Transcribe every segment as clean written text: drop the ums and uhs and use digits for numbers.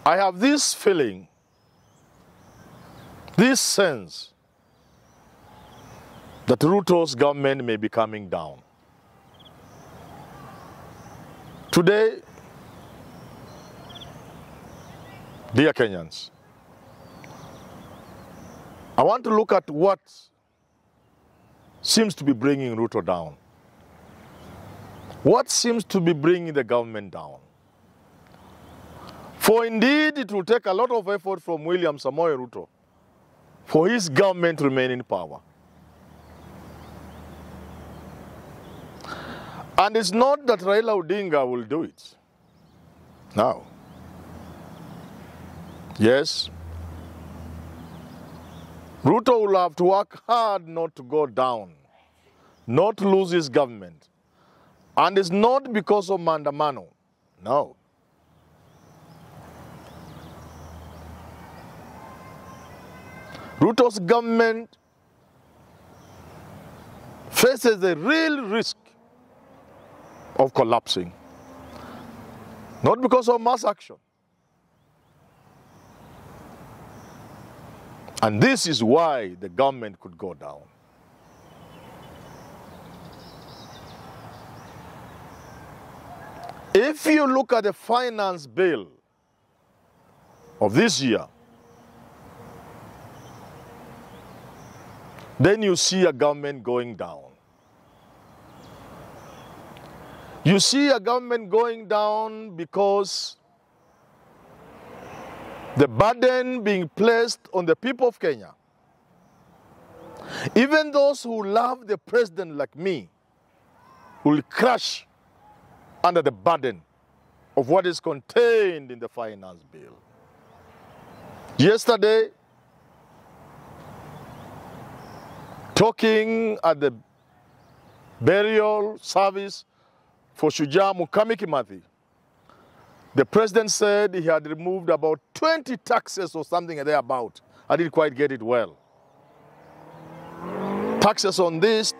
I have this feeling, this sense, that Ruto's government may be coming down. Today, dear Kenyans, I want to look at what seems to be bringing Ruto down. What seems to be bringing the government down? For indeed, it will take a lot of effort from William Samoei Ruto for his government to remain in power. And it's not that Raila Odinga will do it. No. Yes, Ruto will have to work hard not to go down, not to lose his government. And it's not because of Mandamano. No. Ruto's government faces a real risk of collapsing. Not because of mass action. And this is why the government could go down. If you look at the finance bill of this year, then you see a government going down. You see a government going down because the burden being placed on the people of Kenya, even those who love the president like me, will crash under the burden of what is contained in the finance bill. Yesterday, talking at the burial service for Shujaa Mukami Kimathi, the president said he had removed about 20 taxes or something thereabout. I didn't quite get it well. Taxes on this,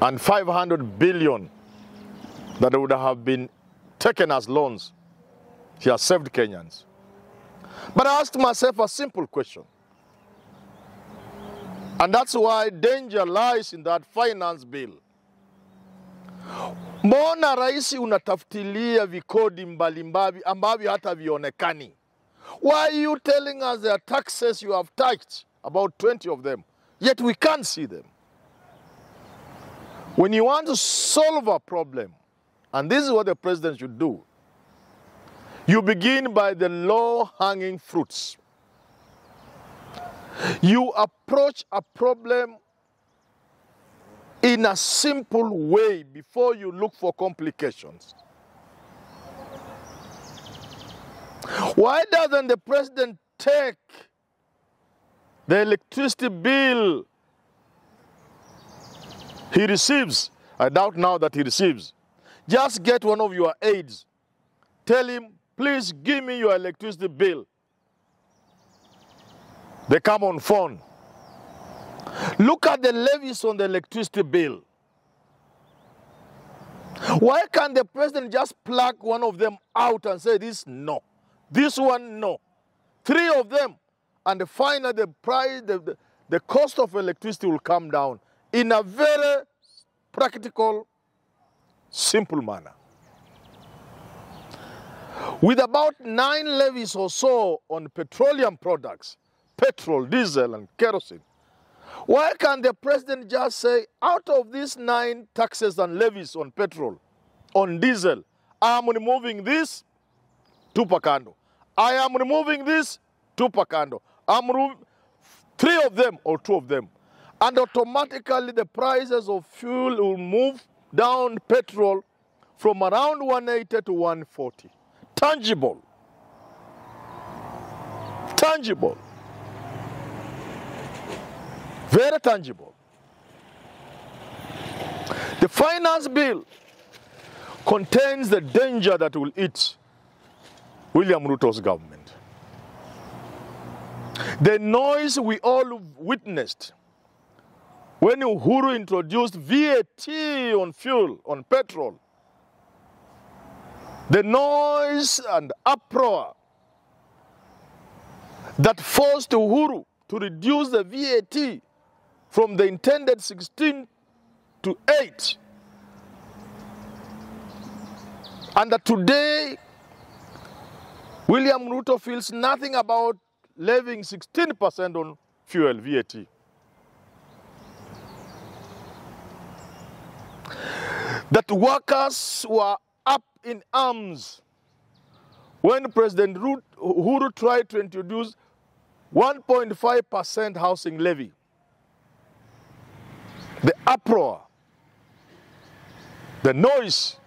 and 500 billion that would have been taken as loans. He has saved Kenyans. But I asked myself a simple question. And that's why danger lies in that finance bill. Mbona raisi unatafutilia vikodi mbalimbali ambavyo hata vionekani? Why are you telling us there are taxes you have touched, about 20 of them, yet we can't see them? When you want to solve a problem, and this is what the president should do, you begin by the low-hanging fruits. You approach a problem in a simple way before you look for complications. Why doesn't the president take the electricity bill he receives? I doubt now that he receives. Just get one of your aides. Tell him, please give me your electricity bill. They come on phone. Look at the levies on the electricity bill. Why can't the president just pluck one of them out and say this no, this one no, 3 of them, and finally the price, the cost of electricity will come down in a very practical, simple manner. With about 9 levies or so on petroleum products, petrol, diesel, and kerosene, why can't the president just say, out of these 9 taxes and levies on petrol, on diesel, I am removing this, tupa kando. I am removing this, tupa kando. I'm removing 3 of them or 2 of them. And automatically the prices of fuel will move down petrol from around 180 to 140. Tangible. Tangible. Very tangible. The finance bill contains the danger that will eat William Ruto's government. The noise we all witnessed when Uhuru introduced VAT on fuel, on petrol, The noise and uproar that forced Uhuru to reduce the VAT from the intended 16 to 8. And that today, William Ruto feels nothing about levying 16% on fuel VAT. That workers were up in arms when President Uhuru tried to introduce 1.5% housing levy. The uproar, the noise,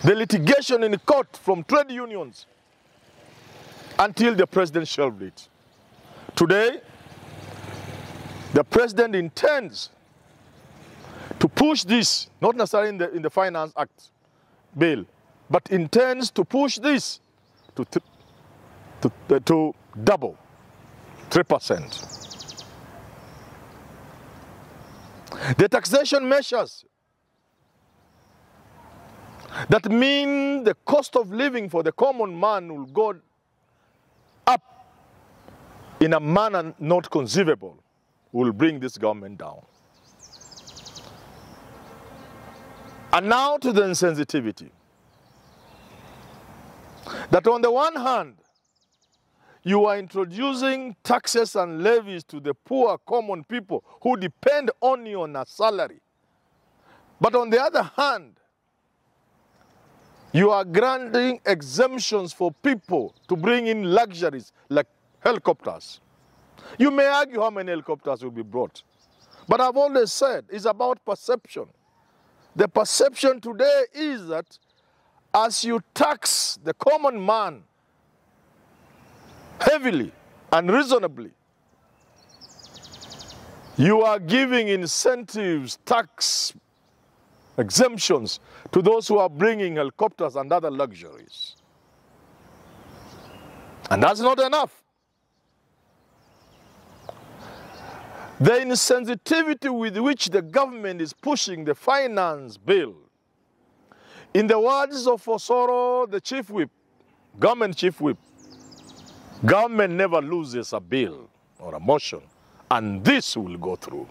the litigation in court from trade unions until the president shelved it. Today, the president intends to push this, not necessarily in the Finance Act bill, but intends to push this to double, 3%. The taxation measures that mean the cost of living for the common man will go up in a manner not conceivable will bring this government down. And now to the insensitivity. That on the one hand, you are introducing taxes and levies to the poor common people who depend on you on a salary. But on the other hand, you are granting exemptions for people to bring in luxuries like helicopters. You may argue how many helicopters will be brought. But I've always said it's about perception. The perception today is that as you tax the common man heavily and reasonably, you are giving incentives, tax exemptions to those who are bringing helicopters and other luxuries. And that's not enough. The insensitivity with which the government is pushing the finance bill, in the words of Osoro, the chief whip, government chief whip, government never loses a bill or a motion, and this will go through.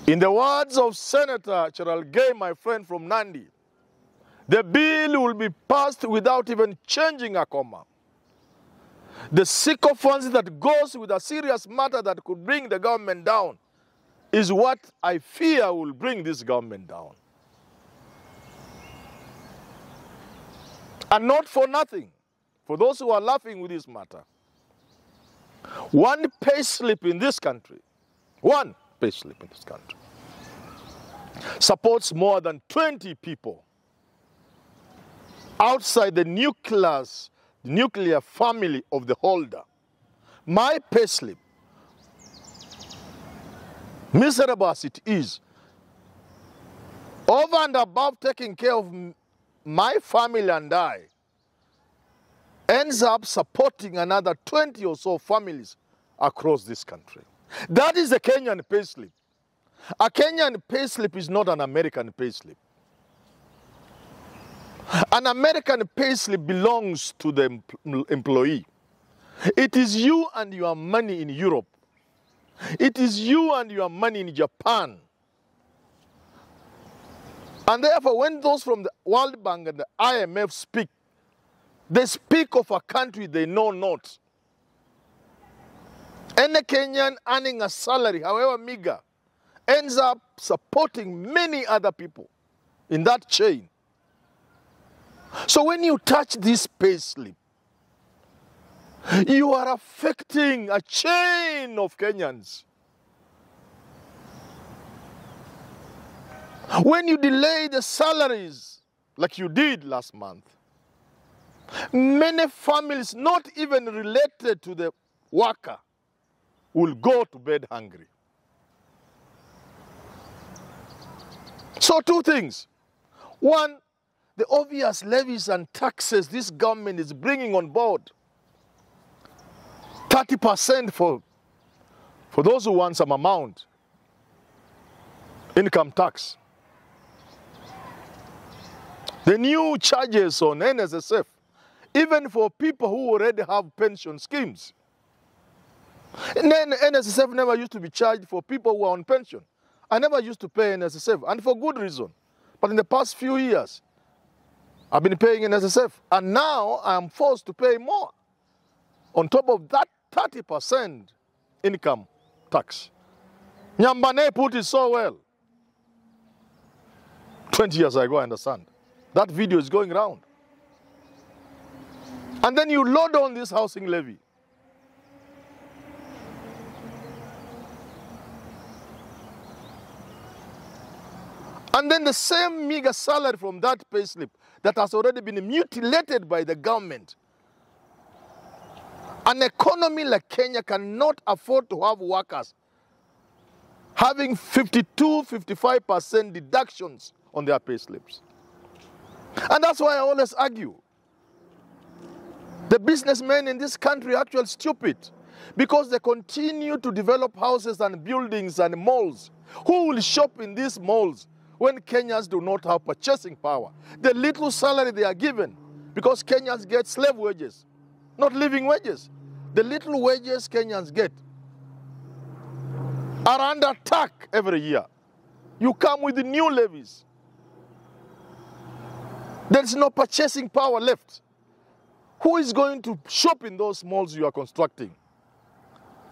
In the words of Senator Cherargei, my friend from Nandi, the bill will be passed without even changing a comma. The sycophants that goes with a serious matter that could bring the government down is what I fear will bring this government down. And not for nothing, for those who are laughing with this matter. One pay slip in this country, supports more than 20 people outside the nuclear family of the holder. My payslip, miserable as it is, over and above taking care of my family and I, ends up supporting another 20 or so families across this country. That is a Kenyan payslip. A Kenyan payslip is not an American payslip. An American payslip belongs to the employee. It is you and your money in Europe. It is you and your money in Japan. And therefore, when those from the World Bank and the IMF speak, they speak of a country they know not. Any Kenyan earning a salary, however meager, ends up supporting many other people in that chain. So when you touch this payslip, you are affecting a chain of Kenyans. When you delay the salaries, like you did last month, many families not even related to the worker will go to bed hungry. So two things. One, the obvious levies and taxes this government is bringing on board. 30% for those who want some amount. Income tax. The new charges on NSSF, even for people who already have pension schemes. And then NSSF never used to be charged for people who are on pension. I never used to pay NSSF, and for good reason. But in the past few years, I've been paying NSSF, and now I'm forced to pay more. On top of that 30% income tax. Nyambane put it so well. 20 years ago, I understand. That video is going around. And then you load on this housing levy. And then the same meager salary from that payslip that has already been mutilated by the government. An economy like Kenya cannot afford to have workers having 52–55% deductions on their payslips. And that's why I always argue the businessmen in this country are actually stupid, because they continue to develop houses and buildings and malls. Who will shop in these malls when Kenyans do not have purchasing power? The little salary they are given, because Kenyans get slave wages, not living wages. The little wages Kenyans get are under attack every year. You come with the new levies. There's no purchasing power left. Who is going to shop in those malls you are constructing?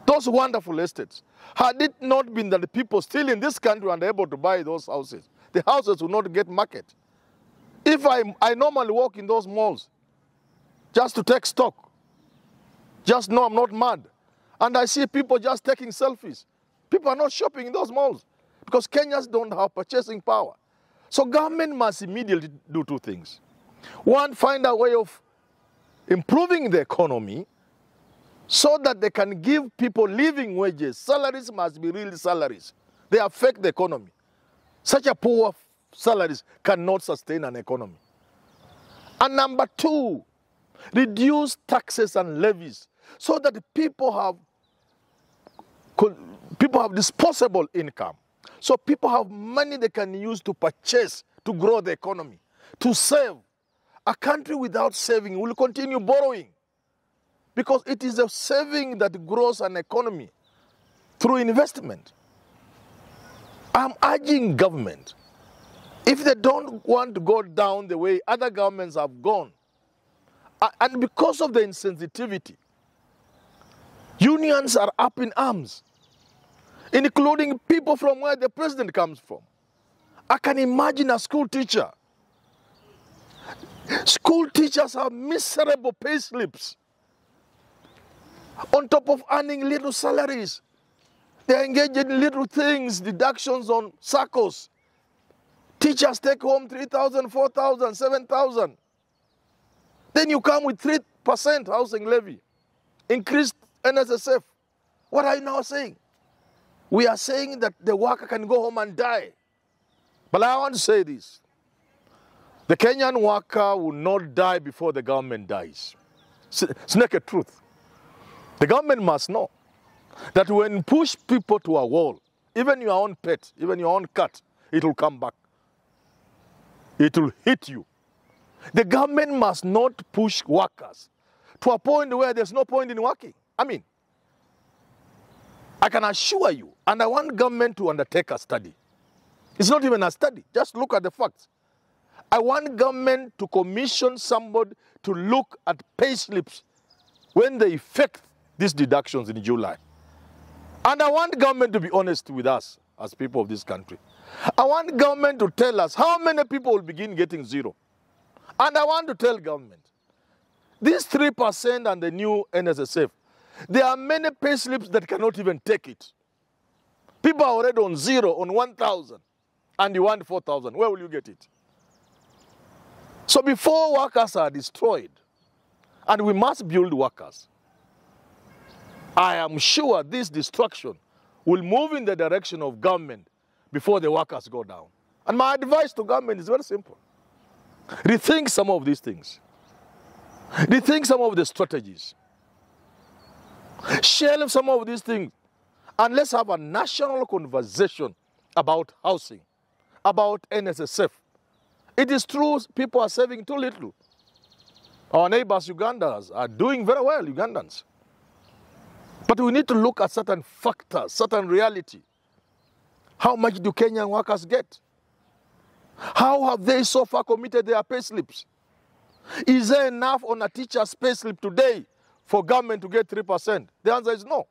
Those wonderful estates. Had it not been that the people still in this country are unable to buy those houses, the houses will not get market. If I normally walk in those malls just to take stock, just know I'm not mad, and I see people just taking selfies, people are not shopping in those malls because Kenyans don't have purchasing power. So government must immediately do two things. One, find a way of improving the economy so that they can give people living wages. Salaries must be real salaries. They affect the economy. Such a poor salaries cannot sustain an economy. And number two, reduce taxes and levies so that people have disposable income. So people have money they can use to purchase, to grow the economy, to save. A country without saving will continue borrowing, because it is a saving that grows an economy through investment. I'm urging government, if they don't want to go down the way other governments have gone, and because of the insensitivity, unions are up in arms, including people from where the president comes from. I can imagine a school teacher. School teachers have miserable pay slips. On top of earning little salaries, they are engaged in little things, deductions on SACCOs. Teachers take home 3,000, 4,000, 7,000. Then you come with 3% housing levy, increased NSSF. What are you now saying? We are saying that the worker can go home and die. But I want to say this. The Kenyan worker will not die before the government dies. It's naked truth. The government must know that when you push people to a wall, even your own pet, even your own cat, it will come back. It will hit you. The government must not push workers to a point where there's no point in working. I mean, I can assure you, and I want government to undertake a study. It's not even a study. Just look at the facts. I want government to commission somebody to look at pay slips when they effect these deductions in July. And I want government to be honest with us as people of this country. I want government to tell us how many people will begin getting zero. And I want to tell government, this 3% and the new NSSF, there are many pay slips that cannot even take it. People are already on zero, on 1,000, and you want 4,000. Where will you get it? So before workers are destroyed, and we must build workers, I am sure this destruction will move in the direction of government before the workers go down. And my advice to government is very simple. Rethink some of these things. Rethink some of the strategies. Shelve some of these things. And let's have a national conversation about housing, about NSSF, It is true people are saving too little. Our neighbors, Ugandans, are doing very well, Ugandans. But we need to look at certain factors, certain reality. How much do Kenyan workers get? How have they so far committed their pay slips? Is there enough on a teacher's pay slip today for government to get 3%? The answer is no.